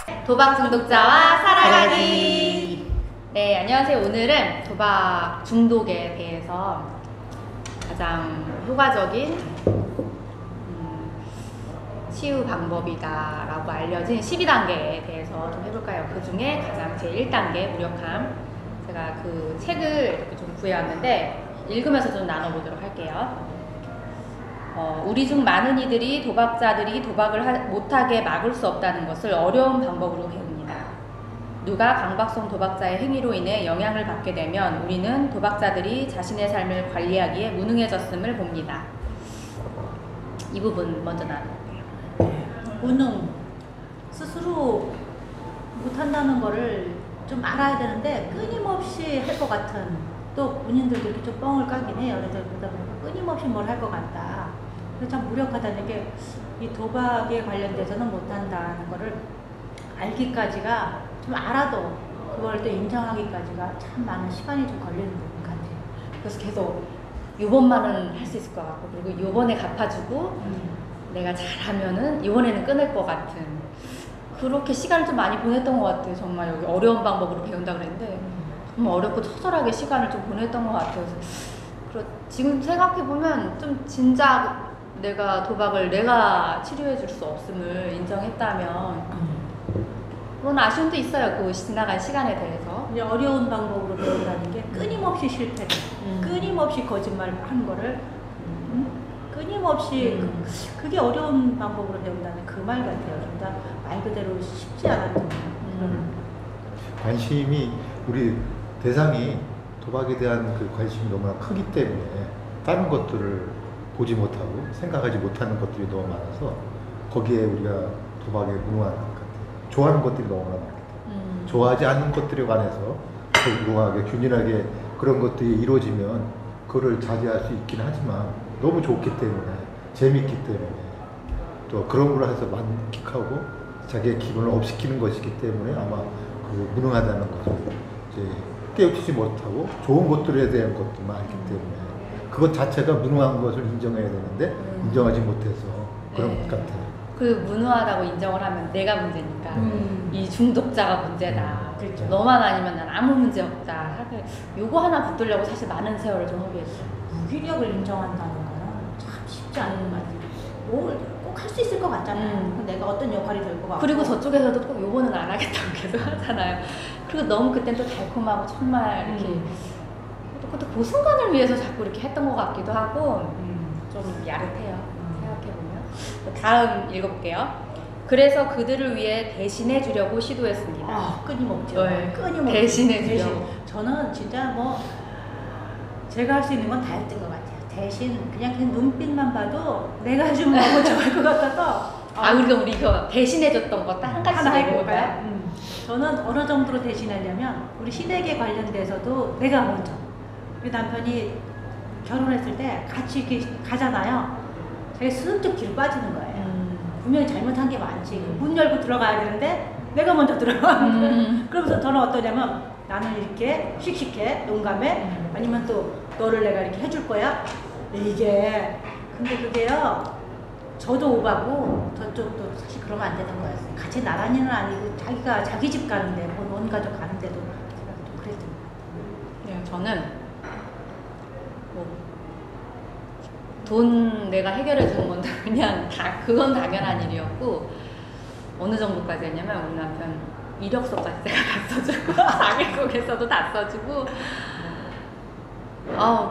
도박 중독자와 살아가기. 네, 안녕하세요. 오늘은 도박 중독에 대해서 가장 효과적인 치유 방법이다라고 알려진 12단계에 대해서 좀 해볼까요? 그 중에 가장 제 1단계 무력함. 제가 그 책을 이렇게 좀 구해왔는데 읽으면서 좀 나눠보도록 할게요. 우리 중 많은 이들이 도박자들이 도박을 못하게 막을 수 없다는 것을 어려운 방법으로 배웁니다. 누가 강박성 도박자의 행위로 인해 영향을 받게 되면 우리는 도박자들이 자신의 삶을 관리하기에 무능해졌음을 봅니다. 이 부분 먼저 나눠볼게요. 무능, 스스로 못한다는 거를 좀 알아야 되는데 끊임없이 할 것 같은, 또 본인들도 이렇게 좀 뻥을 까긴 해요. 그래서 그러다 보니까 끊임없이 뭘 할 것 같다. 그래서 참 무력하다는 게 이 도박에 관련돼서는 못한다는 거를 알기까지가 좀 알아도 그걸 또 인정하기까지가 참 많은 시간이 좀 걸리는 부분 같아요. 그래서 계속 요번만은 할 수 있을 것 같고, 그리고 요번에 갚아주고 내가 잘하면은 이번에는 끊을 것 같은, 그렇게 시간을 좀 많이 보냈던 것 같아요. 정말 여기 어려운 방법으로 배운다 그랬는데 정말 어렵고 처절하게 시간을 좀 보냈던 것 같아요. 그래서 지금 생각해보면 좀 진작 내가 도박을 내가 치료해줄 수 없음을 인정했다면 그런 아쉬움도 있어요. 그 지나간 시간에 대해서. 이제 어려운 방법으로 배운다는 게 끊임없이 실패를, 끊임없이 거짓말을 하는 거를 끊임없이 그게 어려운 방법으로 배운다는 그 말 같아요. 진짜 말 그대로 쉽지 않았던 관심이, 우리 대상이 도박에 대한 그 관심이 너무나 크기 때문에 다른 것들을 보지 못하고 생각하지 못하는 것들이 너무 많아서 거기에 우리가 도박에 무능한 것 같아요. 좋아하는 것들이 너무나 많기 때문에 좋아하지 않는 것들에 관해서 무능하게 균일하게 그런 것들이 이루어지면 그거를 자제할 수 있긴 하지만 너무 좋기 때문에, 재밌기 때문에, 또 그런 걸 해서 만끽하고 자기의 기분을 업시키는 것이기 때문에 아마 그 무능하다는 것을 이제 깨우치지 못하고 좋은 것들에 대한 것들만 알기 때문에 그것 자체가 무능한 것을 인정해야 되는데 인정하지 못해서 그런 것 같아요. 그 무능하다고 인정을 하면 내가 문제니까 이 중독자가 문제다. 그렇죠. 너만 아니면 난 아무 문제 없다. 요거 하나 붙들려고 사실 많은 세월을 좀 허비했어요. 무기력을 인정한다는 거는 참 쉽지 않은 것 같아요. 뭘 꼭 할 수 있을 것 같잖아요. 내가 어떤 역할이 될 것 같고. 그리고 저쪽에서도 꼭 요거는 안 하겠다고 계속 하잖아요. 그리고 너무 그땐 또 달콤하고 정말 이렇게 또 그 순간을 위해서 자꾸 이렇게 했던 것 같기도 하고 좀 야릇해요. 생각해보면. 다음 읽어볼게요. 그래서 그들을 위해 대신해 주려고 시도했습니다. 끊임없죠. 네. 끊임없죠. 대신해 주려고. 저는 진짜 뭐 제가 할 수 있는 건 다 했던 것 같아요. 대신 그냥 그 눈빛만 봐도 내가 좀 너무 좋을 것 같아서. 우리 이거 대신해줬던 거 딱 한 가지씩 하나 해볼까요? 해볼까요? 저는 어느 정도로 대신하려면 우리 시댁에 관련돼서도 내가 먼저, 우리 남편이 결혼했을 때 같이 이렇게 가잖아요. 제가 슬쩍 뒤로 빠지는 거예요. 분명히 잘못한 게 많지. 문 열고 들어가야 되는데 내가 먼저 들어가는 거예요. 그러면서 저는 어떠냐면 나는 이렇게 씩씩해, 용감해, 아니면 또 너를 내가 이렇게 해줄 거야. 이게 근데 그게요, 저도 오바고 저쪽도 사실 그러면 안 되는 거였어요. 같이 나란히는 아니고 자기가 자기 집 가는데 뭐 온 가족 가는데도 제가 좀 그랬던 것 같아요. 네, 저는 돈 내가 해결해 주는 건 그냥 그건 당연한 일이었고, 어느 정도까지 했냐면 우리 남편 이력서까지 제가 다 써주고 자기소개서도 다 써주고,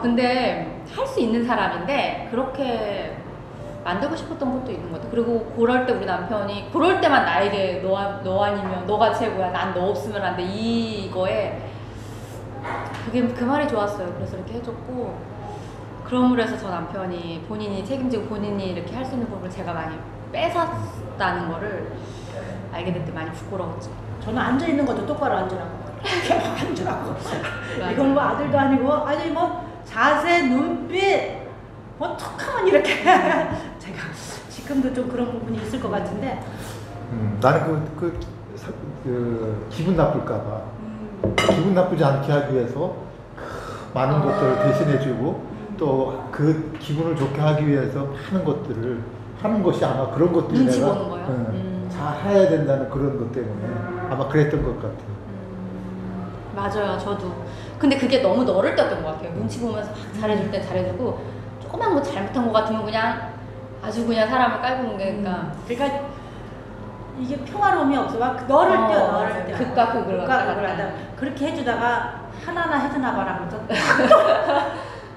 근데 할 수 있는 사람인데 그렇게 만들고 싶었던 것도 있는 것 같아. 그리고 그럴 때 우리 남편이 그럴 때만 나에게 너 아니면 너가 최고야, 난 너 없으면 안 돼, 이거에 그게 그 말이 좋았어요. 그래서 이렇게 해줬고, 그럼으로 해서 저 남편이 본인이 책임지고 본인이 이렇게 할 수 있는 부분을 제가 많이 뺏었다는 거를 알게 될 때 많이 부끄러웠죠. 저는 앉아있는 것도 똑바로 앉으라고. 이렇게 막 앉으라고. 이건 뭐 아들도 아니고, 아니 뭐 자세, 눈빛, 뭐 툭하면 이렇게. 제가 지금도 좀 그런 부분이 있을 것 같은데. 나는 기분 나쁠까봐 기분 나쁘지 않게 하기 위해서 많은 것들을 대신해주고 또 그 기분을 좋게 하기 위해서 많은 것들을 하는 것이 아마 그런 것들이 눈치 내가 보는 거요? 다 해야 된다는 그런 것 때문에 아마 그랬던 것 같아요. 맞아요, 저도. 근데 그게 너무 너를 떴던 것 같아요. 눈치 보면서 막 잘해줄 땐 잘해주고 조금만 뭐 잘못한 것 같으면 그냥 아주 그냥 사람을 깔고 옮기니까. 그러니까 이게 평화로움이 없어. 막 너를 떼어, 너를 떼어. 극과 극을 하다. 그렇게 해주다가 하나하나 해주나 봐라 하면서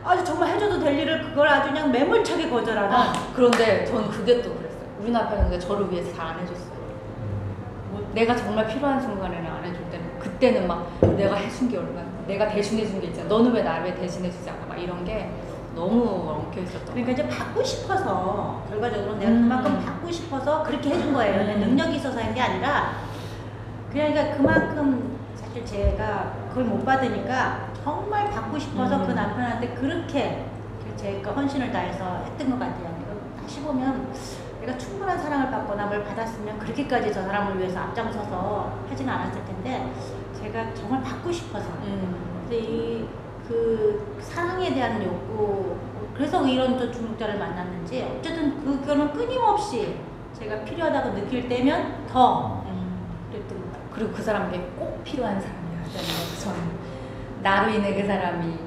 아주 정말 해줘도 될 일을 그걸 아주 그냥 매몰차게 거절하는. 그런데 전 그게 또 그랬어요. 우리 남편은 근데 저를 위해서 잘 안 해줬어요. 뭐 내가 정말 필요한 순간에는 안 해줄 때는 그때는 막 내가 해준 게 얼마나, 내가 대신해준 게 있잖아. 너는 왜 나를 대신해주지 않아? 막 이런 게 너무 엉켜 있었던 거. 그러니까 이제 받고 싶어서 결과적으로 내가 그만큼 받고 싶어서 그렇게 해준 거예요. 내 능력이 있어서 한 게 아니라 그러니까 그만큼 사실 제가 그걸 못 받으니까 정말 받고 싶어서 그 남편한테 그렇게 제가 헌신을 다해서 했던 것 같아요. 다시 보면 내가 충분한 사랑을 받거나 뭘 받았으면 그렇게까지 저 사람을 위해서 앞장서서 하지는 않았을 텐데 제가 정말 받고 싶어서 근데 그 사랑에 대한 욕구 그래서 이런 또 중독자를 만났는지 어쨌든 그거는 끊임없이 제가 필요하다고 느낄 때면 더 그랬던 것 같아요. 그리고 그 사람에게 꼭 필요한 사람이었잖아요. 저는 나로 인해 그 사람이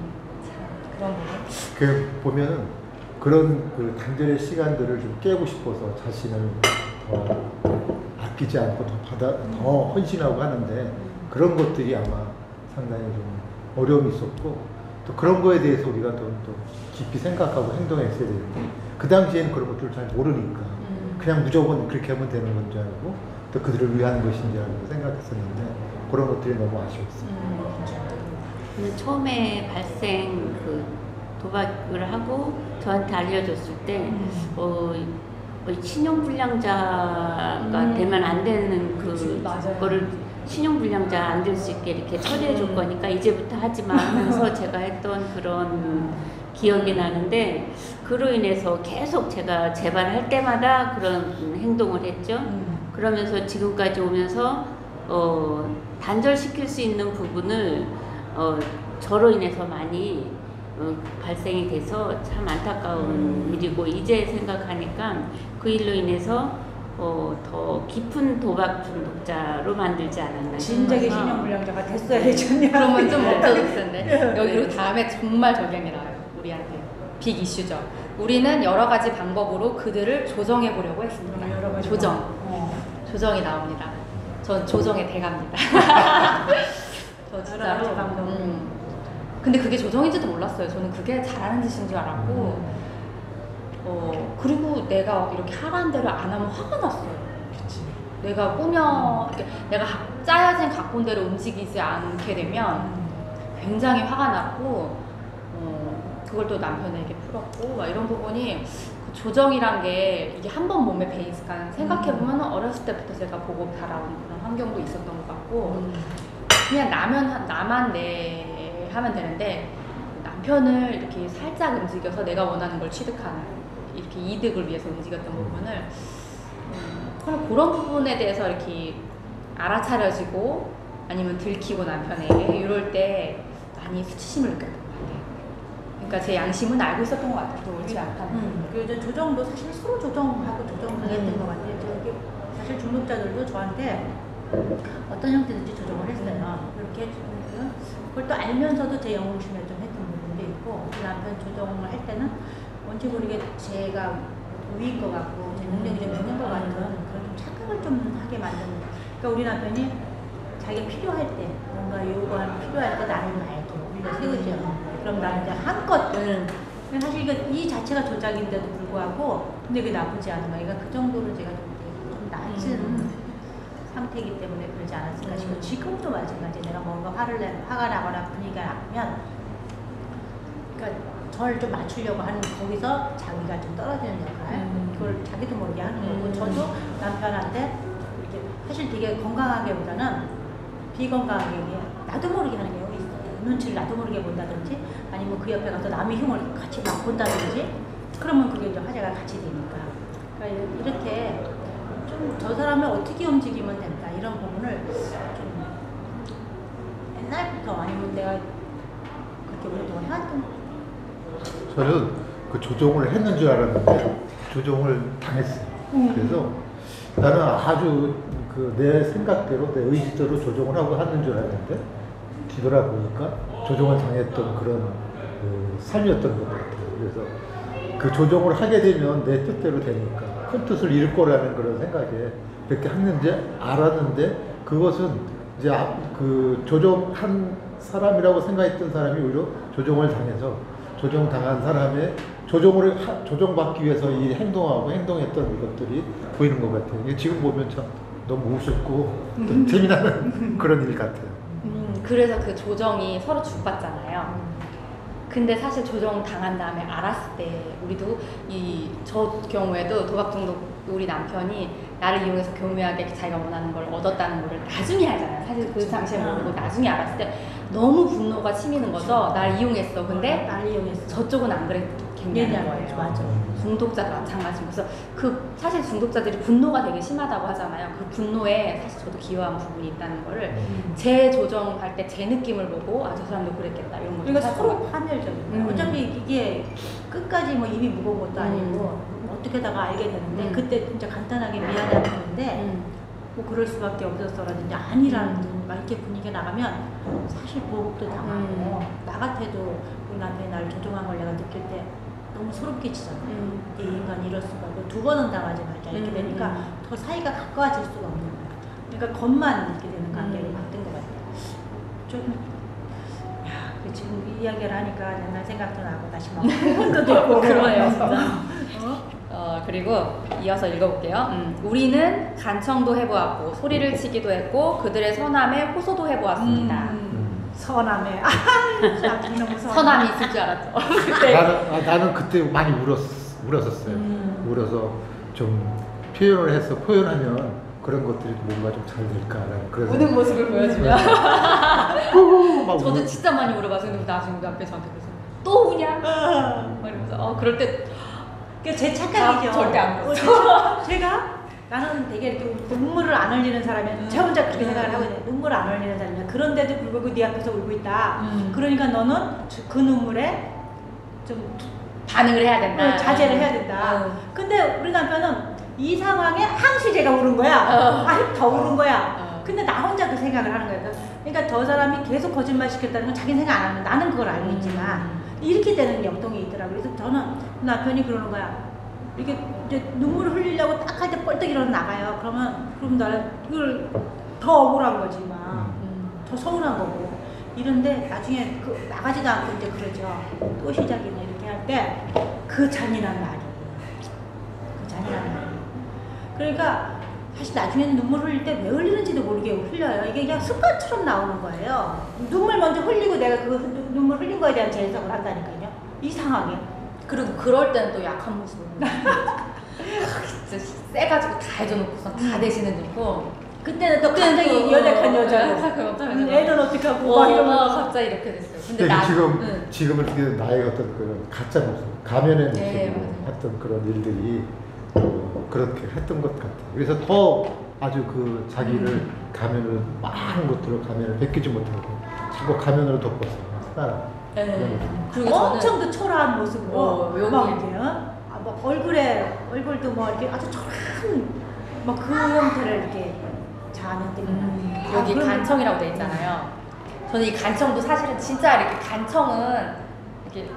참 그런 부분. 그 보면은 그런 그 단절의 시간들을 좀 깨고 싶어서 자신을 더 아끼지 않고 더 헌신하고 하는데 그런 것들이 아마 상당히 좀 어려움이 있었고 또 그런 거에 대해서 우리가 또 깊이 생각하고 행동했어야 되는데 그 당시에는 그런 것들을 잘 모르니까 그냥 무조건 그렇게 하면 되는 건 줄 알고 또 그들을 위한 것인 줄 알고 생각했었는데 그런 것들이 너무 아쉬웠어요. 근데 처음에 발생 그 도박을 하고 저한테 알려줬을 때 신용불량자가 되면 안 되는 그거를 신용불량자 안 될 수 있게 이렇게 처리해 줄 거니까 이제부터 하지 마 하면서 제가 했던 그런 기억이 나는데 그로 인해서 계속 제가 재발할 때마다 그런 행동을 했죠. 그러면서 지금까지 오면서 단절시킬 수 있는 부분을 저로 인해서 많이 발생이 돼서 참 안타까운 일이고 이제 생각하니까 그 일로 인해서 더 깊은 도박 중독자로 만들지 않았나 진작에 신용불량자가 됐어야 되잖아요. 그러면 좀 없어졌을 텐데 여기로 다음에 정말 저기한 나와요. 우리한테 빅 이슈죠. 우리는 여러 가지 방법으로 그들을 조정해 보려고 했습니다. 여러 가지 조정. 조정이 나옵니다. 전 조정의 대가입니다. 저 진짜로. 근데 그게 조정인지도 몰랐어요. 저는 그게 잘하는 짓인 줄 알았고 그리고 내가 이렇게 하라는 대로 안 하면 화가 났어요. 그치. 내가 내가 짜여진 각본대로 움직이지 않게 되면 굉장히 화가 났고 그걸 또 남편에게 풀었고 막 이런 부분이 그 조정이란 게 이게 한 번 몸에 배 있으니까 생각해보면 어렸을 때부터 제가 보고 자라온 그런 환경도 있었던 것 같고 그냥 나만 하면 되는데 남편을 이렇게 살짝 움직여서 내가 원하는 걸 취득하는 이렇게 이득을 위해서 움직였던 부분을 그런 부분에 대해서 이렇게 알아차려지고 아니면 들키고 남편에게 이럴 때 많이 수치심을 느꼈던 것 같아요. 그러니까 제 양심은 알고 있었던 것 같아요. 또 옳지 않다는. 그리고 조정도 사실 서로 조정하고 조정당했던 것 같아요. 저기 사실 중독자들도 저한테 어떤 형태든지 조정을 했어요. 그렇게 해주면 그걸 또 알면서도 제 영웅심에 좀 했던 부분도 있고 그 남편 조정을 할 때는 뭔지 모르게 제가 위인 것 같고 제 능력이 좀 있는 것 같은 그런 좀 착각을 좀 하게 만드는. 그러니까 우리 남편이 자기가 필요할 때 뭔가 요구하는 필요할 때 나를 알게 우리가 세우죠. 그럼 나는 이제 한껏 사실 이 자체가 조작인데도 불구하고 근데 그게 나쁘지 않은 거예요. 그러니까 그 정도로 제가 좀 낮은 상태이기 때문에 그러지 않았을까 싶고 지금도 마찬가지. 내가 뭔가 화가 나거나 분위기가 나면 그러니까 저를 좀 맞추려고 하는 거기서 자기가 좀 떨어지는 역할 그걸 자기도 모르게 하는 거고 저도 남편한테 이렇게 사실 되게 건강하게보다는 비건강하게 나도 모르게 하는 경우가 있어요. 눈치를 나도 모르게 본다든지 아니면 그 옆에 가서 남의 흉을 같이 막 본다든지 그러면 그게 이제 화제가 같이 되니까 그러니까 이렇게 좀 저 사람을 어떻게 움직이면 된다 이런 부분을 좀 옛날부터 아니면 내가 그렇게 오랫동안 해왔던 저는 그 조정을 했는 줄 알았는데 조정을 당했어요. 그래서 나는 아주 그 내 생각대로 내 의지대로 조정을 하고 하는 줄 알았는데 뒤돌아보니까 조정을 당했던 그런 그 삶이었던 것 같아요. 그래서 그 조정을 하게 되면 내 뜻대로 되니까 큰 뜻을 잃을 거라는 그런 생각에 그렇게 했는데 알았는데 그것은 이제 그 조정한 사람이라고 생각했던 사람이 오히려 조정을 당해서 조정당한 사람의 조정받기 위해서 이 행동하고 행동했던 것들이 보이는 것 같아요. 이게 지금 보면 참 너무 우습고 또 재미나는 그런 일 같아요. 그래서 그 조정이 서로 주고받잖아요. 근데 사실 조정 당한 다음에 알았을 때 우리도 저 경우에도 도박 중독 우리 남편이 나를 이용해서 교묘하게 자기가 원하는 걸 얻었다는 걸 나중에 알잖아요. 사실 그 당시에 모르고 나중에 알았을 때 너무 분노가 치미는 거죠. 날 이용했어. 근데 나를 이용했어. 저쪽은 안 그랬겠냐는 거예요. 맞아. 중독자도 마찬가지고. 그래서 사실 중독자들이 분노가 되게 심하다고 하잖아요. 그 분노에 사실 저도 기여한 부분이 있다는 거를 제 조정할 때 제 느낌을 보고 저 사람도 그랬겠다 이런 거. 그러니까 서로 판별적이에요. 어차피 이게 끝까지 뭐 입이 무거운 것도 아니고 어떻게다가 알게 되는데 그때 진짜 간단하게 미안하다는 건데 뭐 그럴 수밖에 없었어라든지 아니라는 막 이렇게 분위기가 나가면 사실 보복도 당하고 나 같아도 우리 남편이 나를 조종한 걸 내가 느낄 때 너무 소름 끼치잖아. 이 인간 이럴 수가 있고 두 번은 당하지 말자 이렇게 되니까 더 사이가 가까워질 수가 없는 거야. 그러니까 겉만 이렇게 되는 관계로 바뀐 것 같아요. 지금 이 이야기를 하니까 옛날 생각도 나고 다시 막 혼도 듣고 그러네요 진짜. 그리고 이어서 읽어볼게요. 우리는 간청도 해보았고 소리를 치기도 했고 그들의 선함에 호소도 해보았습니다. 선함에 너무 선함이 있을 줄 알았죠. 나는 그때 많이 울었었어요. 울어서 좀 표현하면 그런 것들이 뭔가 좀 잘 될까라는 그런 우는 모습을 보여주면 저도 진짜 많이 울어봤어요. 근데 나중에 우리 앞에 저한테 그래서 또 우냐? 막 이러면서 그럴 때 제 착각이죠. 절대 안 그랬죠. 나는 되게 이렇게 눈물을 안 흘리는 사람이야. 저 혼자 그렇게 생각을 하고 있는데 눈물을 안 흘리는 사람이야. 그런데도 불구하고 네 앞에서 울고 있다. 그러니까 너는 그 눈물에 좀 반응을 해야 된다. 자제를 해야 된다. 근데 우리 남편은 이 상황에 항시 제가 울은 거야. 아니 더 울은 거야. 근데 나 혼자 그 생각을 하는 거야. 그러니까 저 사람이 계속 거짓말 시켰다는 건 자기 생각 안 하는 나는 그걸 알고 있지만 이렇게 되는 역동이 있더라고요. 그래서 저는 남편이 그러는 거야. 이게 이제 눈물을 흘리려고 딱 할 때 뻘떡 일어나 나가요. 그럼 나는 이걸 더 억울한 거지 막. 더 서운한 거고. 이런데 나중에 나가지도 않고 이제 그러죠. 또 시작이네 이렇게 할 때 그 잔인한 말이. 그러니까 사실 나중에는 눈물 흘릴 때 왜 흘리는지도 모르게 흘려요. 이게 그냥 습관처럼 나오는 거예요. 눈물 먼저 흘리고 내가 그 눈물 흘린 거에 대한 재해석을 한다니까요. 이상하게. 그리고 그럴 때는 또 약한 모습을 진짜 세가지고 다 해줘놓고서 다 대신해 놓고 그때는 또 굉장히 연약한 여자고 애는 어떻게 하고 막 이러면 갑자기 이렇게 됐어요. 근데 지금은 나의 어떤 그런 가짜 모습, 가면의 모습으로 했던 그런 일들이 그렇게 했던 것 같아요. 그래서 더 아주 그 자기를 가면을 많은 것들을 가면을 벗기지 못하고 자꾸 가면으로 덮어서 살아. 그리고 엄청 그 초라한 모습으로 막 이렇게 막 얼굴도 뭐 이렇게 아주 초라한 막 그 형태를 이렇게 자아냈던 여기 간청이라고 돼 있잖아요. 저는 이 간청도 사실은 진짜 이렇게 간청은 이렇게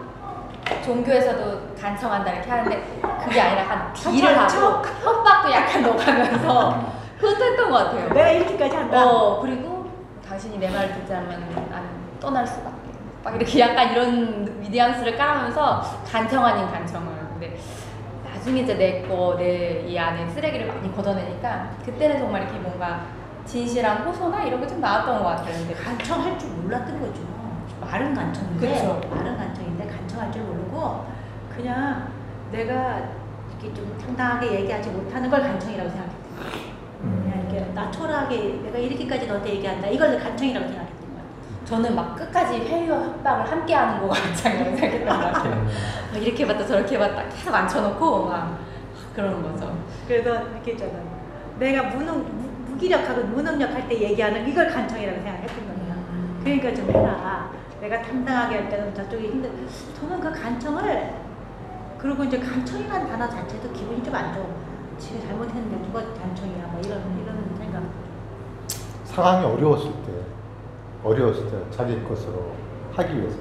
종교에서도 간청한다 이렇게 하는데 그게 아니라 약간 딜을 하고 협박도 약간 넣어가면서 그것도 했던 것 같아요. 내가 이렇게까지 한다. 그리고 당신이 내 말을 듣지 않으면 나는 떠날 수밖에. 막 이렇게 약간 이런 뉘앙스를 깔아면서 간청 아닌 간청을. 근데 나중에 이제 내 이 안에 쓰레기를 많이 걷어내니까 그때는 정말 이렇게 뭔가 진실한 호소나 이런 게 좀 나왔던 것 같아요. 근데 간청할 줄 몰랐던 거죠. 말은 간청인데, 간청할 줄 모르고 그냥 내가 이렇게 좀 당당하게 얘기하지 못하는 걸 간청이라고 생각했어요. 그냥 이렇게 나 초라하게 내가 이렇게까지 너한테 얘기한다. 이걸 간청이라고 생각했던 거야. 저는 막 끝까지 회의와 협박을 함께 하는 거가 간청이라고 생각했던 것 같아요. 이렇게 해봤다 저렇게 해봤다 계속 앉혀놓고 막 그러는 거죠. 그래서 이렇게 있잖아요. 내가 무기력하고 무능력할 때 얘기하는 이걸 간청이라고 생각했던 거예요. 그러니까 좀 해라. 내가 당당하게 할 때는 저쪽이 저는 그 간청을 그리고 이제 간청이라는 단어 자체도 기분이 좀 안 좋은 거예요. 지가 잘못했는데 누가 단청이야 뭐 이런 생각. 상황이 어려웠을 때 자기 것으로 하기 위해서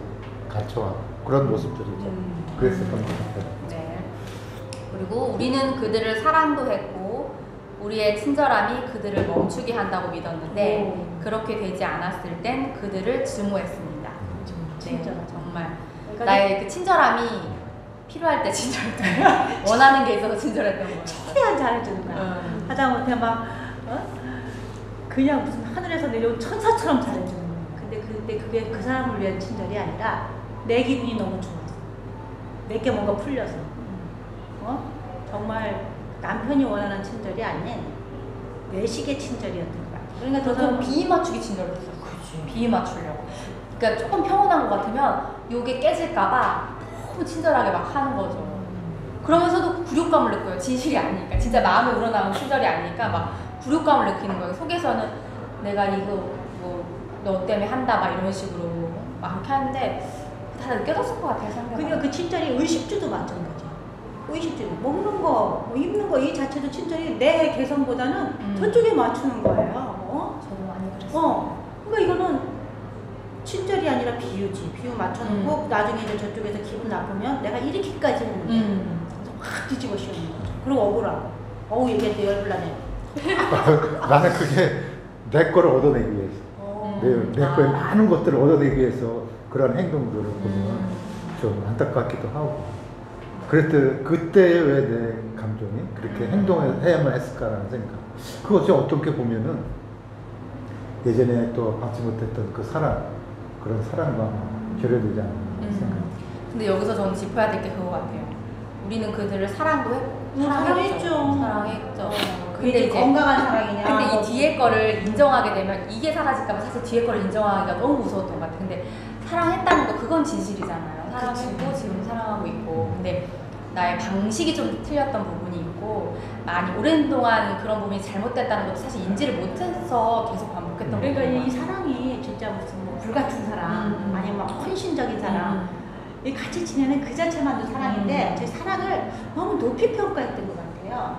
갇혀와 그런 모습들이죠. 그랬었던 것 같아요. 네. 그리고 우리는 그들을 사랑도 했고 우리의 친절함이 그들을 멈추게 한다고 믿었는데 그렇게 되지 않았을 땐 그들을 증오했습니다. 진짜 정말 그러니까 나의 그 친절함이 필요할 때 친절했던 원하는 게 있어서 친절했던 거예요. 최대한 잘해주는 거야. 하다못해 막 그냥 무슨 하늘에서 내려온 천사처럼 잘해주는 거야. 근데 그때 그게 그 사람을 위한 친절이 아니라 내 기분이 너무 좋았어. 내게 뭔가 풀려서. 정말 남편이 원하는 친절이 아닌 외식의 친절이었던 것 같아. 그러니까 더 저는 비 맞추기 친절했어요. 비 맞추려고. 그러니까 조금 평온한 것 같으면 요게 깨질까봐 너무 친절하게 막 하는 거죠. 그러면서도 굴욕감을 느껴요. 진실이 아니니까. 진짜 마음에 우러나온 친절이 아니니까 막 굴욕감을 느끼는 거예요. 속에서는 내가 이거 뭐 너 때문에 한다 막 이런 식으로 막 이렇게 하는데 다 느껴졌을 것 같아요. 상대가. 그러니까 그 친절이 의식주도 마찬가지야. 의식주 먹는 거, 뭐 입는 거 이 자체도 친절이 내 개성보다는 저쪽에 맞추는 거예요. 저도 많이 그랬어요. 그러니까 이거는 친절이 아니라 비유지. 비유 맞춰놓고 나중에 이제 저쪽에서 기분 나쁘면 내가 이렇게까지 했는데 그래서 확 뒤집어 씌우는 거죠. 그리고 억울하고. 어우 얘기할 때 열불나네. 나는 그게 내 거를 얻어내기 위해서 내 거에 많은 것들을 얻어내기 위해서 그런 행동들을 보면 좀 안타깝기도 하고 그때 왜 내 감정이 그렇게 행동을 해야만 했을까라는 생각. 그것이 어떻게 보면은 예전에 또 받지 못했던 그 사랑, 그런 사랑과 결여되지 않나 생각. 근데 여기서 저는 짚어야 될 게 그거 같아요. 우리는 그들을 사랑도 했고 사랑했죠. 근데 이제 건강한 사랑이냐. 근데 이 뒤에 거를 인정하게 되면 이게 사라질까봐 사실 뒤에 거를 인정하기가 너무 무서웠던 것 같아요. 근데 사랑했다는 거 그건 진실이잖아요. 사랑했고 지금 사랑하고 있고. 근데 나의 방식이 좀 틀렸던 부분이 있고 많이 오랜 동안 그런 부분이 잘못됐다는 것도 사실 인지를 못해서 계속 반복했던 거예요. 그러니까 이 사랑이 진짜 무슨 뭐 불같은 사랑 아니면 막 헌신적인 사랑 이 같이 지내는 그 자체만도 사랑인데 제 사랑을 너무 높이 평가했던 것 같아요.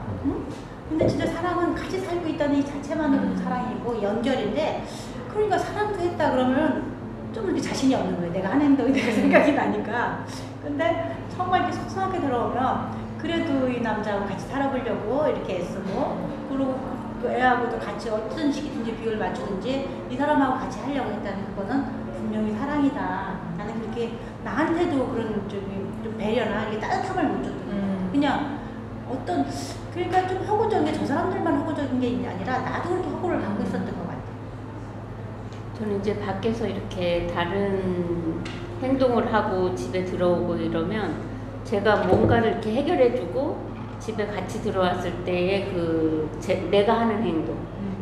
근데 진짜 사랑은 같이 살고 있다는 이 자체만으로도 사랑이고 연결인데 그러니까 사랑도 했다 그러면 좀 이렇게 자신이 없는 거예요. 내가 한 행동이 내가 생각이 나니까. 근데 정말 이렇게 속상하게 들어오면 그래도 이 남자하고 같이 살아보려고 이렇게 애쓰고 그리고 그 애하고도 같이 어떤 식이든지 비율을 맞추든지 이 사람하고 같이 하려고 했다는 그거는 분명히 사랑이다. 나는 그렇게 나한테도 그런 좀 배려나 이게 따뜻함을 못 줬거든요. 그냥 어떤 그러니까 좀 허구적인 게 저 사람들만 허구적인 게 아니라 나도 그렇게 허구를 받고 있었던 것 같아요. 저는 이제 밖에서 이렇게 다른 행동을 하고 집에 들어오고 이러면 제가 뭔가를 이렇게 해결해주고 집에 같이 들어왔을 때의 내가 하는 행동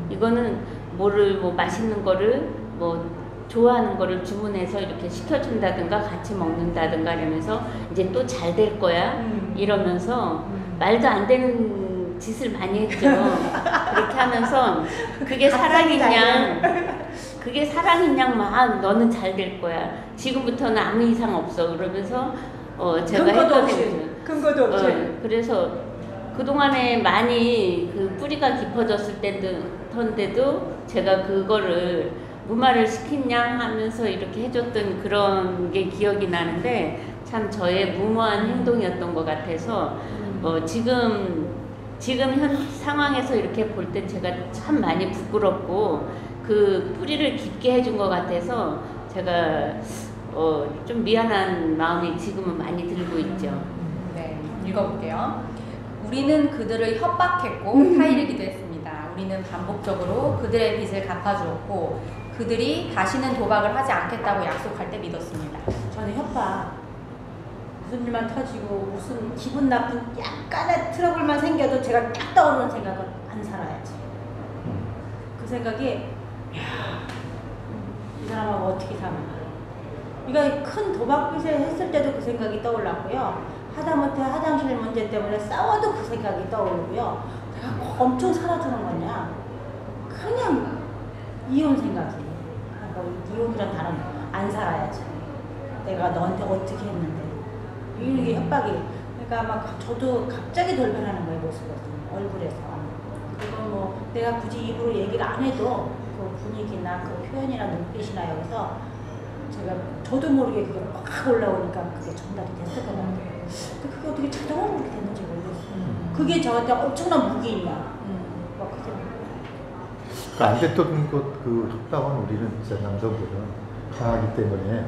이거는 뭐 맛있는 거를 뭐 좋아하는 거를 주문해서 이렇게 시켜준다든가 같이 먹는다든가 이러면서 이제 또 잘 될 거야 이러면서 말도 안 되는 짓을 많이 했죠. 그렇게 하면서 그게 사랑이냐 막 너는 잘 될 거야. 지금부터는 아무 이상 없어. 그러면서 제가 근거도 없이. 그래서 그동안에 많이 그 뿌리가 깊어졌을 텐데도 제가 그거를 무마를 시키냐 하면서 이렇게 해줬던 그런 게 기억이 나는데 참 저의 무모한 행동이었던 것 같아서 지금 현 상황에서 이렇게 볼 때 제가 참 많이 부끄럽고 그 뿌리를 깊게 해준 것 같아서 제가 좀 미안한 마음이 지금은 많이 들고 있죠. 네, 읽어볼게요. 우리는 그들을 협박했고 타이르기도 했습니다. 우리는 반복적으로 그들의 빚을 갚아주었고 그들이 다시는 도박을 하지 않겠다고 약속할 때 믿었습니다. 저는 협박 무슨 일만 터지고 무슨 기분 나쁜 약간의 트러블만 생겨도 제가 딱 떠오르는 생각은 안 살아야지. 그 생각이 이 사람하고 어떻게 사나. 그러니까 큰 도박빚을 했을 때도 그 생각이 떠올랐고요. 하다못해 화장실 문제 때문에 싸워도 그 생각이 떠오르고요. 내가 엄청 살아주는 거냐. 그냥 이혼 생각이. 그러니까 이혼이란 단어는 안 살아야지. 내가 너한테 어떻게 했는데. 이게 협박이. 그러니까 막 저도 갑자기 돌변하는 거예요, 모습거든요. 얼굴에서. 그건 뭐 내가 굳이 입으로 얘기를 안 해도 그 분위기나 그 표현이나 눈빛이나 여기서 저도 모르게 그게 확 올라오니까 그게 전달이 됐을 것 같아요. 근데 그게 어떻게 자동으로 그렇게 됐는지 모르겠어요. 그게 저한테 엄청난 무기냐. 막 그게 그러니까 안 됐던 것, 그 협박은 우리는 진짜 남성들은 강하기 때문에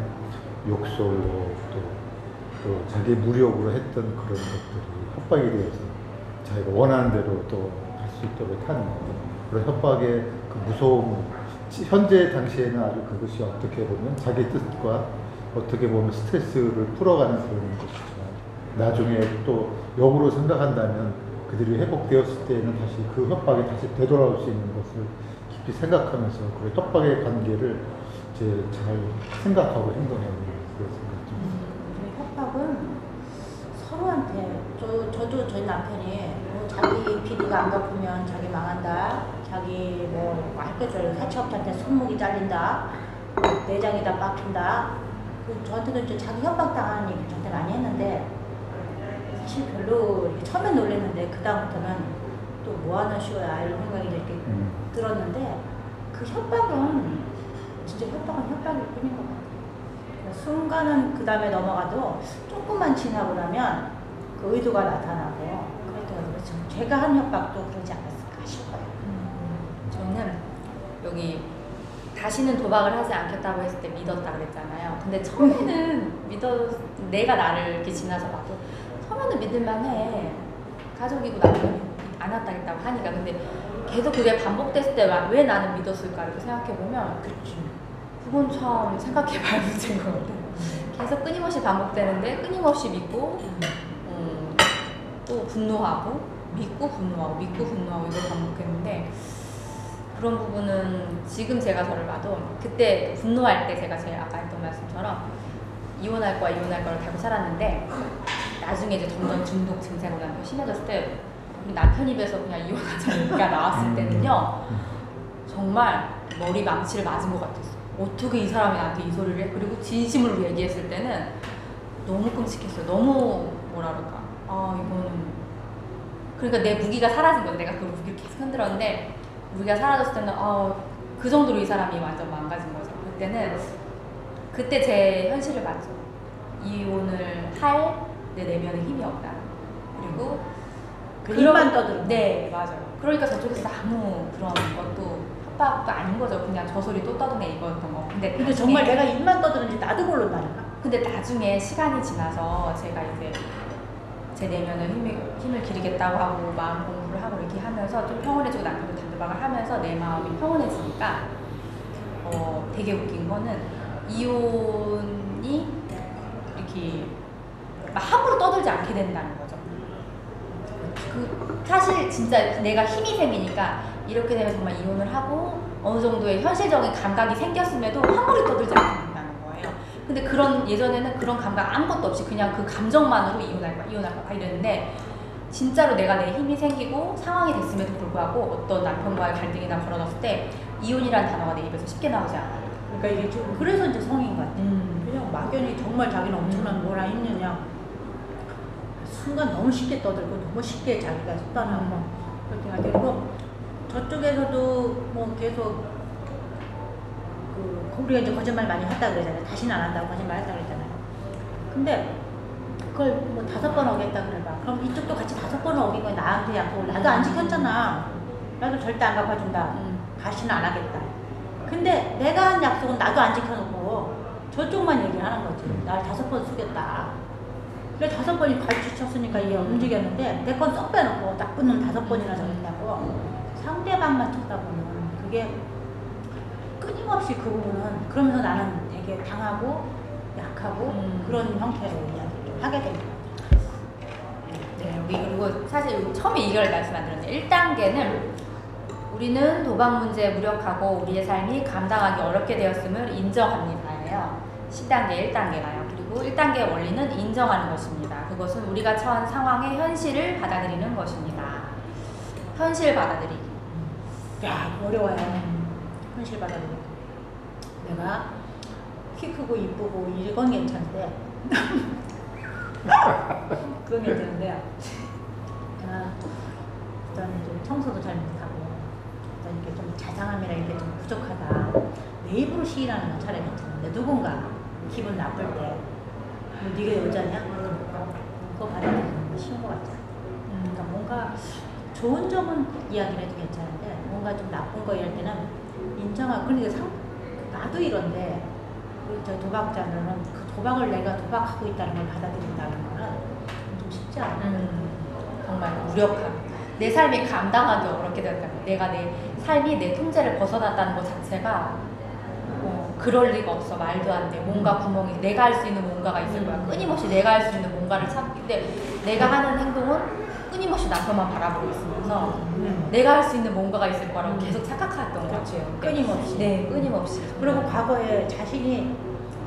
욕설로 또 자기 무력으로 했던 그런 것들이 협박이 되어서 자기가 원하는 대로 또 할 수 있도록 하는 그런 협박의 그 무서움, 현재 당시에는 아주 그것이 어떻게 보면 자기 뜻과 어떻게 보면 스트레스를 풀어가는 그런 것이지만 나중에 또 역으로 생각한다면 그들이 회복되었을 때에는 다시 그 협박이 다시 되돌아올 수 있는 것을 깊이 생각하면서 그 협박의 관계를 이제 잘 생각하고 행동해야 되는 그런 생각 좀. 협박은 서로한테 저도 저희 남편이 뭐 자기 비리가 안 갚으면 자기 망한다. 자기 뭐 할 것 줄 사채업자한테 손목이 잘린다. 내장에다 빡친다. 저한테도 이제 자기 협박 당하는 얘기 저한테 많이 했는데 사실 별로 이렇게 처음엔 놀랐는데 그 다음부터는 또 뭐하는 쇼야 이런 생각이 이렇게 들었는데 그 협박은 진짜 협박은 협박일 뿐인 것 같아요. 순간은 그 다음에 넘어가도 조금만 지나고 나면 그 의도가 나타나고 그랬더니 제가 한 협박도 그러지 않았을까 싶어요. 저는 여기 다시는 도박을 하지 않겠다고 했을 때 믿었다 그랬잖아요. 근데 처음에는 내가 나를 이렇게 지나서 봐도 처음에는 믿을만해. 가족이고 남편이 안 왔다 했다고 하니까. 근데 계속 그게 반복됐을 때 왜 나는 믿었을까 이렇게 생각해보면 그건 참 생각해봐야 문제인 것 같아요. 계속 끊임없이 반복되는데 끊임없이 믿고 또 분노하고 믿고 분노하고 믿고 분노하고 이걸 반복했는데 그런 부분은 지금 제가 저를 봐도 그때 분노할 때 제가 제일 아까 했던 말씀처럼 이혼할 거야 이혼할 거를 달고 살았는데 나중에 이제 점점 중독 증세가 남편 심해졌을 때 우리 남편 입에서 그냥 이혼하자 얘기가 나왔을 때는요 정말 머리 망치를 맞은 것 같았어요. 어떻게 이 사람이 나한테 이 소리를 해? 그리고 진심으로 얘기했을 때는 너무 끔찍했어요. 너무 뭐라 그럴까 이거는 그러니까 내 무기가 사라진 거예요. 내가 그 무기를 계속 흔들었는데 무기가 사라졌을 때는 그 정도로 이 사람이 완전 망가진 거죠. 그때 제 현실을 봤죠. 이혼을 할 내 내면에 힘이 없다. 그리고 그것만 떠들고. 네 맞아요. 그러니까 저쪽에서 아무 그런 것도 협박도 아닌 거죠. 그냥 저 소리 또 떠드네 이거였던 거. 근데 정말 내가 입만 떠드는지 나도 모른다니까. 근데 나중에 시간이 지나서 제가 이제 제 내면에 힘을 기르겠다고 하고 마음 공부를 하고 이렇게 하면서 좀 평온해지고 남편도 단도박을 하면서 내 마음이 평온해지니까 되게 웃긴 거는 이혼이 이렇게 막 함부로 떠들지 않게 된다는 거죠. 사실 진짜 내가 힘이 생기니까 이렇게 되면 정말 이혼을 하고 어느 정도의 현실적인 감각이 생겼음에도 함부로 떠들지 않게 된다는 거예요. 근데 예전에는 그런 감각 아무것도 없이 그냥 그 감정만으로 이혼할 거야 이랬는데 진짜로 내가 내 힘이 생기고 상황이 됐음에도 불구하고 어떤 남편과의 갈등이나 벌어졌을 때 이혼이라는 단어가 내 입에서 쉽게 나오지 않아요. 그러니까 이게 좀 그래서 이제 성인 것 같아요. 그냥 막연히 정말 자기는 엄청난 뭐라 있느냐 순간 너무 쉽게 떠들고 너무 쉽게 자기가 속단하고 그렇게 되고 저쪽에서도 뭐 계속 우리가 이제 거짓말 많이 했다 그러잖아요. 다시는 안 한다고 거짓말 했다 그랬잖아요. 근데 그걸 뭐 5번 어겼다 그래봐. 그럼 이쪽도 같이 5번을 어긴 거야. 나한테 약속을 나도 안 지켰잖아. 나도 절대 안 갚아준다. 다시는 안 하겠다. 근데 내가 한 약속은 나도 안 지켜놓고 저쪽만 얘기를 하는 거지. 날 5번 속였다. 그래 5번이 갈치 쳤으니까 얘 움직였는데 내 건 쏙 빼놓고 나쁜 놈 5번이나 저랬다고 상대방만 쳐다 보면 그게 끊임없이 그 부분은 그러면서 나는 되게 당하고 약하고 그런 형태로 이야기를 하게 됩니다. 네, 여기 그리고 사실 처음에 이걸 말씀 안 드렸는데 1단계는 우리는 도박 문제에 무력하고 우리의 삶이 감당하기 어렵게 되었음을 인정합니다예요. 10단계 1단계가요. 그리고 1단계의 원리는 인정하는 것입니다. 그것은 우리가 처한 상황의 현실을 받아들이는 것입니다. 현실 받아들이기. 야, 어려워요. 현실 받아들이기. 내가 키 크고 이쁘고 이건 괜찮은데 그건 괜찮은데 어떤 좀 청소도 잘 못하고 어떤 이렇게 좀 자상함이라 이게 좀 부족하다. 내 입으로 시인하는 건 차라리 괜찮은데 누군가 기분 나쁠 때 네가 여자냐? 그거 받아들이는 거 쉬운 것 같아. 그러니까 뭔가 좋은 점은 이야기를 해도 괜찮은데 뭔가 좀 나쁜 거 이럴 때는 인정하고 그러니까 나도 이런데 우리 저 도박자들은 그 도박을 내가 도박하고 있다는 걸 받아들인다는 거는 좀 쉽지 않아. 정말 무력함. 내 삶이 감당하기 어렵게 된다. 내가 내 삶이 내 통제를 벗어났다는 것 자체가 그럴 리가 없어. 말도 안 돼. 뭔가 구멍이 내가 할 수 있는 뭔가가 있을 거야. 끊임없이 내가 할 수 있는 뭔가를 찾는데 내가 하는 행동은 끊임없이 남편만 바라보고 있으면서 내가 할 수 있는 뭔가가 있을 거라고 계속 착각했던 것 같아요. 끊임없이. 네, 끊임없이. 그리고 과거에 자신이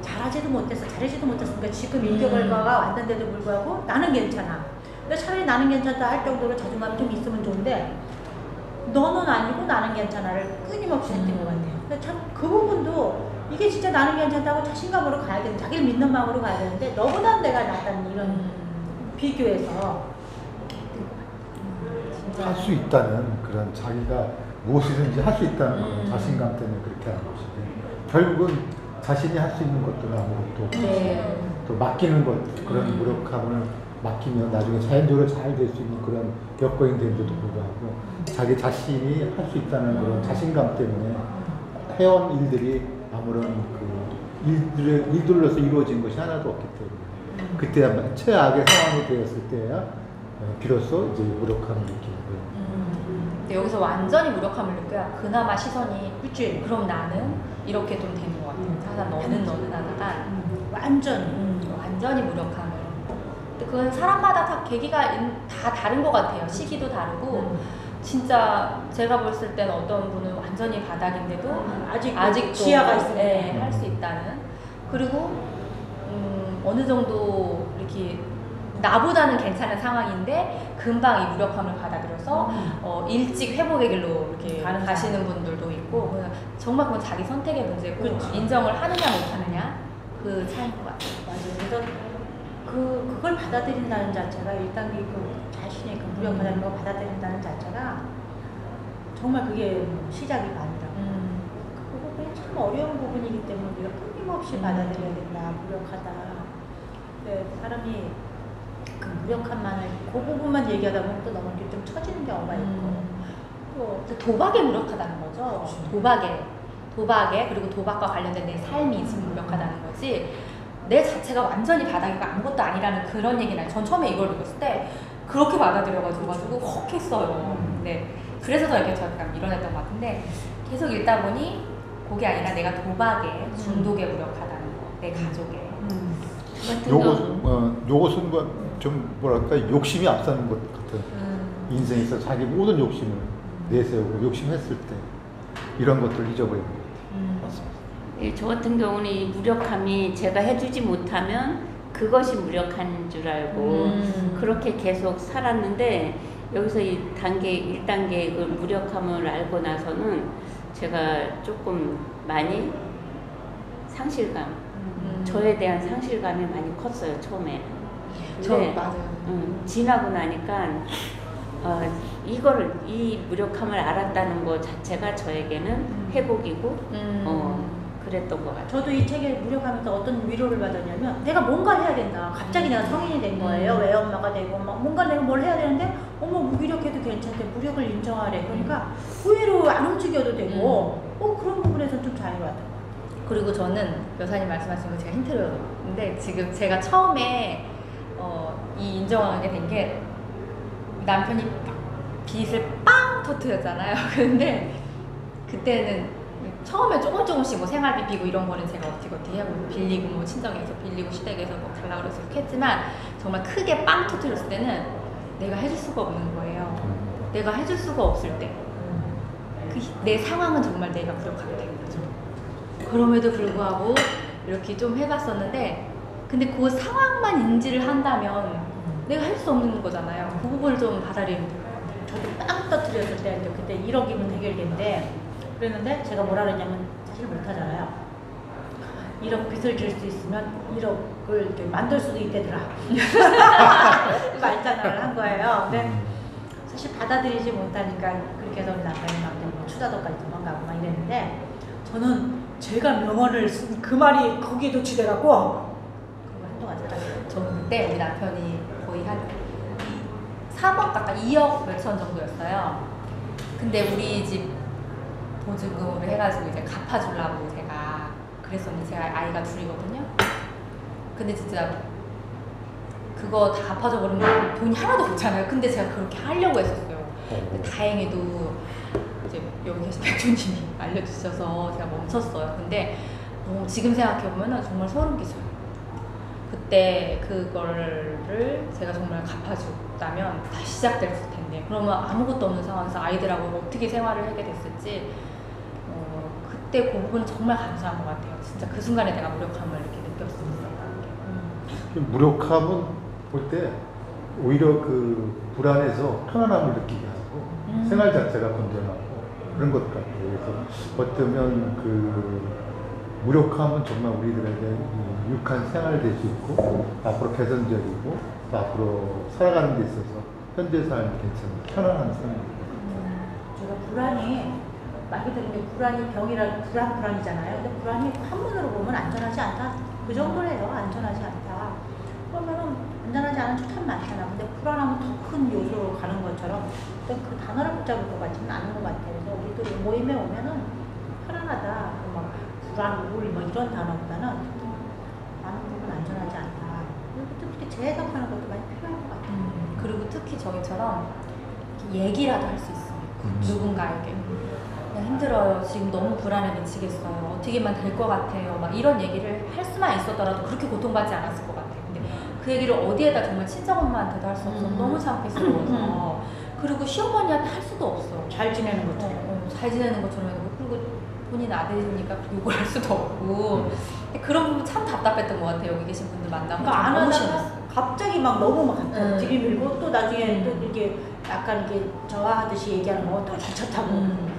잘하지도 못해서 잘하지도 못했으니까 지금 인격 결과가 왔는데도 불구하고 나는 괜찮아. 근데 차라리 나는 괜찮다 할 정도로 자존감이 좀 있으면 좋은데 너는 아니고 나는 괜찮아를 끊임없이 했던 것 같아요. 근데 참 그 부분도 이게 진짜 나는 괜찮다고 자신감으로 가야 되는 자기를 믿는 마음으로 가야 되는데 너보다 내가 낫다는 이런 비교에서 할 수 있다는 그런 자기가 무엇이든지 할 수 있다는 그런 자신감 때문에 그렇게 하는 것이지 결국은 자신이 할 수 있는 것들은 아무것도 없고 네. 또 맡기는 것 그런 무력함을 맡기면 나중에 자연적으로 잘 될 수 있는 그런 여건이 되는데도 불구하고 자기 자신이 할 수 있다는 그런 자신감 때문에 해온 일들이 아무런 그 일들로서 이루어진 것이 하나도 없기 때문에 그때 최악의 상황이 되었을 때야 비로소 이제 무력함을 느끼는 거예요. 근데 여기서 완전히 무력함을 느껴야 그나마 시선이 그치? 그럼 나는 이렇게 좀 되는 것 같아요. 항상 너는 하다가 완전히 무력함을. 근데 그건 사람마다 다 계기가 다 다른 것 같아요. 시기도 다르고 진짜 제가 봤을 때는 어떤 분은 완전히 바닥인데도 아직도 지하가 있어요. 네, 할 수 있다는. 그리고 어느 정도 이렇게 나보다는 괜찮은 상황인데 금방 이 무력함을 받아들여서 일찍 회복의 길로 이렇게 가시는 분들도 있고 그냥 정말 그건 자기 선택의 문제고 인정을 하느냐 못하느냐 그 차이인 것 같아요. 맞아요. 그래서 그걸 받아들인다는 자체가 일단 그 자신의 그 무력하다는 걸 받아들인다는 자체가 정말 그게 시작이 반이다. 그 부분이 참 어려운 부분이기 때문에 우리가 끊임없이 받아들여야 된다. 무력하다. 네, 사람이 그 무력함만을 그 부분만 얘기하다 보면 또 너무 이렇게 좀 처지는 경우가 있고 또 도박에 무력하다는 거죠. 도박에 그리고 도박과 관련된 내 삶이 지금 무력하다는 거지 내 자체가 완전히 바닥이고 아무것도 아니라는 그런 얘기는 아니에요. 전 처음에 이걸 읽었을 때 그렇게 받아들여가지고 헉 했어요. 네. 그래서 더 이렇게 약간 밀어냈던 것 같은데 계속 읽다 보니 그게 아니라 내가 도박에 중독에 무력하다는 거, 내 가족에. 요것은 좀 뭐랄까 욕심이 앞서는 것 같은 인생에서 자기 모든 욕심을 내세우고 욕심했을 때 이런 것들을 잊어버리는 것 같아요. 맞습니다. 예, 저 같은 경우는 이 무력함이 제가 해주지 못하면 그것이 무력한 줄 알고 그렇게 계속 살았는데 여기서 이 1단계 그 무력함을 알고 나서는 제가 조금 많이 상실감, 저에 대한 상실감이 많이 컸어요, 처음에. 근데 맞아요. 지나고 나니까 이 무력함을 알았다는 것 자체가 저에게는 회복이고 그랬던 것 같아요. 저도 이 책을 무력하면서 어떤 위로를 받았냐면 내가 뭔가 해야 된다. 갑자기 내가 성인이 된 거예요. 외엄마가 되고 막 뭔가 내가 뭘 해야 되는데 어머 무기력해도 괜찮대. 무력을 인정하래. 그러니까 의외로 안 움직여도 되고 그런 부분에서는 좀 자유로웠다. 그리고 저는 여사님 말씀하신 거 제가 힌트를 얻었는데 지금 제가 처음에 이 인정하게 된 게 남편이 빚을 빵 터뜨렸잖아요. 근데 그때는 처음에 조금씩 뭐 생활비 비고 이런 거는 제가 어떻게 하고 빌리고 뭐 친정에서 빌리고 시댁에서 뭐 달라고 그래서 이렇게 했지만 정말 크게 빵 터뜨렸을 때는 내가 해줄 수가 없는 거예요. 내가 해줄 수가 없을 때 내 상황은 정말 내가 무력하게 된 거죠. 그럼에도 불구하고 이렇게 좀 해봤었는데 근데 그 상황만 인지를 한다면 내가 할 수 없는 거잖아요. 그 부분을 좀 받아들이면 돼요. 저도 빵 터뜨렸을 때 그때 1억이면 해결된대. 그랬는데 제가 뭐라 그랬냐면 사실 못하잖아요. 1억 빚을 질 수 있으면 1억을 만들 수도 있대더라. 말장난을 한 거예요. 근데 사실 받아들이지 못하니까 그렇게 해서 남편이 막 뭐 추자도까지 도망가고 막 이랬는데 저는 제가 명언을 쓴 그 말이 거기에 도취돼갖고 그거 한동안 살았어요. 저는 그때 우리 남편이 거의 한 3억 가까이 2억 몇천 정도였어요. 근데 우리 집 보증금으로 해가지고 이제 갚아주려고 제가 그랬었는데 제가 아이가 둘이거든요. 근데 진짜 그거 다 갚아줘 버리면 돈이 하나도 없잖아요. 근데 제가 그렇게 하려고 했었어요. 근데 다행히도 이제 여기 계신 백주님이 알려주셔서 제가 멈췄어요. 근데 지금 생각해보면 정말 소름 끼쳐요. 그때 그거를 제가 정말 갚아줬다면 다시 시작됐을 텐데 그러면 아무것도 없는 상황에서 아이들하고 어떻게 생활을 하게 됐을지 그때 그 부분은 정말 감사한 것 같아요. 진짜 그 순간에 내가 무력함을 이렇게 느꼈었어요. 무력함은 볼 때 오히려 그 불안에서 편안함을 느끼게 하고 생활 자체가 건전하고 그런 것 같아요. 그래서 어쩌면 그 무력함은 정말 우리들에게 유익한 생활이 될 수 있고 앞으로 개선적이고 또 앞으로 살아가는 데 있어서 현재 삶이 괜찮은 편안한 삶입니다. 제가 불안이 말 그대로 불안이 병이라 불안이잖아요. 근데 불안이 한문으로 보면 안전하지 않다. 그 정도래요. 안전하지 않다. 그러면은 안전하지 않은 척 참 많잖아. 근데 불안하면 더 큰 요소로 가는 것처럼 그 단어를 붙잡을 것 같지는 않은 것 같아요. 그래서 우리도 모임에 오면은 편안하다. 막 불안, 우울 뭐 이런 단어보다는 많은 부분 안전하지 않다. 그리고 특히 재해석하는 것도 많이 필요한 것 같아요. 그리고 특히 저희처럼 얘기라도 할 수 있어요. 누군가에게. 힘들어요. 지금 너무 불안해 미치겠어요. 어떻게만 될 것 같아요. 막 이런 얘기를 할 수만 있었더라도 그렇게 고통받지 않았을 것 같아요. 근데 그 얘기를 어디에다 정말 친정엄마한테도 할 수 없어서 너무 창피스러워서 그리고 시어머니한테 할 수도 없어. 잘 지내는 것처럼. 잘 지내는 것처럼 해도 그리고 본인 아들이니까 욕을 할 수도 없고 그런 부분 참 답답했던 것 같아요. 여기 계신 분들 만나면 그러니까 안 너무 하다가 싫었어요. 갑자기 막 너무 막 들이밀고 또 나중에 또 이렇게 약간 이렇게 저하하듯이 얘기하는 거 또 잘쳤다고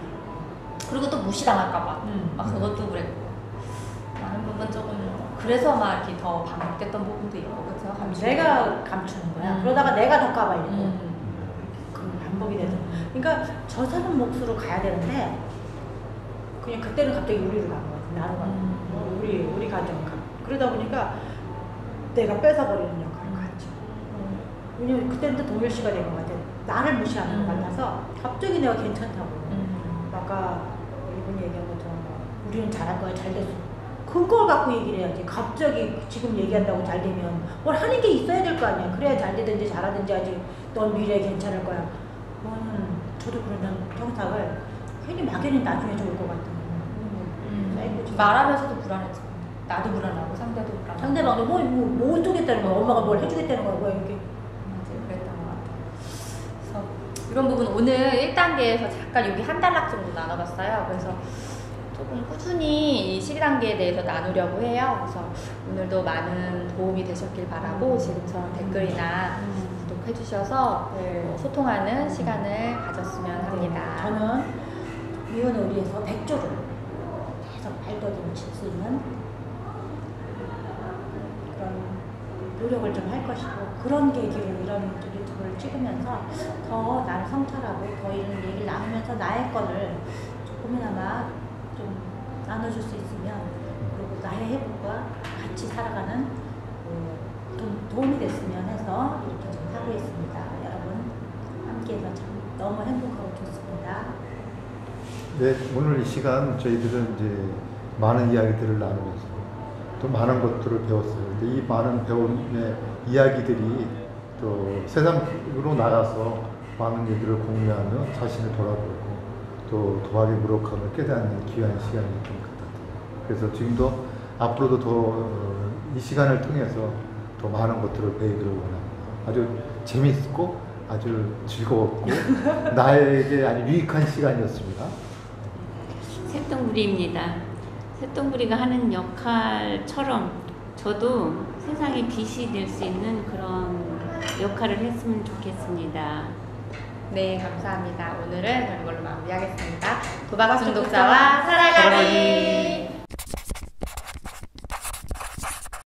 그리고 또 무시당할까봐 막 그것도 그랬고 많은 부분 조금 그래서 막 이렇게 더 반복됐던 부분도 있고 그렇죠. 내가 감추는 거야. 그러다가 내가 더 까발리고 그 반복이 돼서 그러니까 저 사람 몫으로 가야 되는데 그냥 그때는 갑자기 우리로 간 거야. 나로 간 거야. 우리 가정 가. 그러다 보니까 내가 뺏어버리는 역할을 갔죠. 왜냐면 그때는 또 동일 씨가 된 것 같아. 나를 무시하는 것 같아서 갑자기 내가 괜찮다고. 아까 이분이 얘기한 것처럼 우리는 잘할 거야, 잘 됐어. 그걸 갖고 얘기를 해야지. 갑자기 지금 얘기한다고 잘 되면 뭘 하는 게 있어야 될 거 아니야. 그래야 잘 되든지 잘하든지 하지. 넌 미래에 괜찮을 거야. 그거는 저도 그런 평상을 괜히 막연히 나중에 좋을 것 같은 말하면서도 불안했죠. 나도 불안하고 상대도 불안하고 상대방도 뭐 어쩌겠다는 거야. 엄마가 뭘 해주겠다는 거야. 뭐 이렇게. 맞아요. 그랬던 것 같아요. 그래서 이런 부분 오늘 1단계에서 잠깐 여기 한 단락 정도 나눠봤어요. 그래서 조금 꾸준히 이 12단계에 대해서 나누려고 해요. 그래서 오늘도 많은 도움이 되셨길 바라고 지금처럼 댓글이나 구독해 주셔서 소통하는 시간을 가졌으면 합니다. 저는 미혼을 위해서 100조를 계속 발돋움을 칠 수 있는 그런 노력을 좀 할 것이고 그런 계기로 이런 유튜브를 찍으면서 더 나를 성찰하고 더 이런 얘기를 나누면서 나의 거를 조금이나마 좀 나눠줄 수 있으면 그리고 나의 회복과 같이 살아가는 도움이 됐으면 해서 이렇게 좀 하고 있습니다. 여러분 함께해서 참 너무 행복하고 좋습니다. 네, 오늘 이 시간 저희들은 이제 많은 이야기들을 나누면서 또 많은 것들을 배웠어요. 근데 이 많은 배움의 이야기들이 또 세상으로 나가서 많은 얘기를 공유하며 자신을 돌아보고 또 도박의 무력함을 깨닫는 귀한 시간이었던 것 같아요. 그래서 지금도 앞으로도 더 이 시간을 통해서 더 많은 것들을 배우기를 원합니다. 아주 재밌고 아주 즐거웠고 나에게 아주 유익한 시간이었습니다. 새똥구리입니다. 새똥구리가 하는 역할처럼 저도 세상에 빛이 될 수 있는 그런 역할을 했으면 좋겠습니다. 네, 감사합니다. 오늘은 이걸로 마무리하겠습니다. 도박 중독자와 살아가기.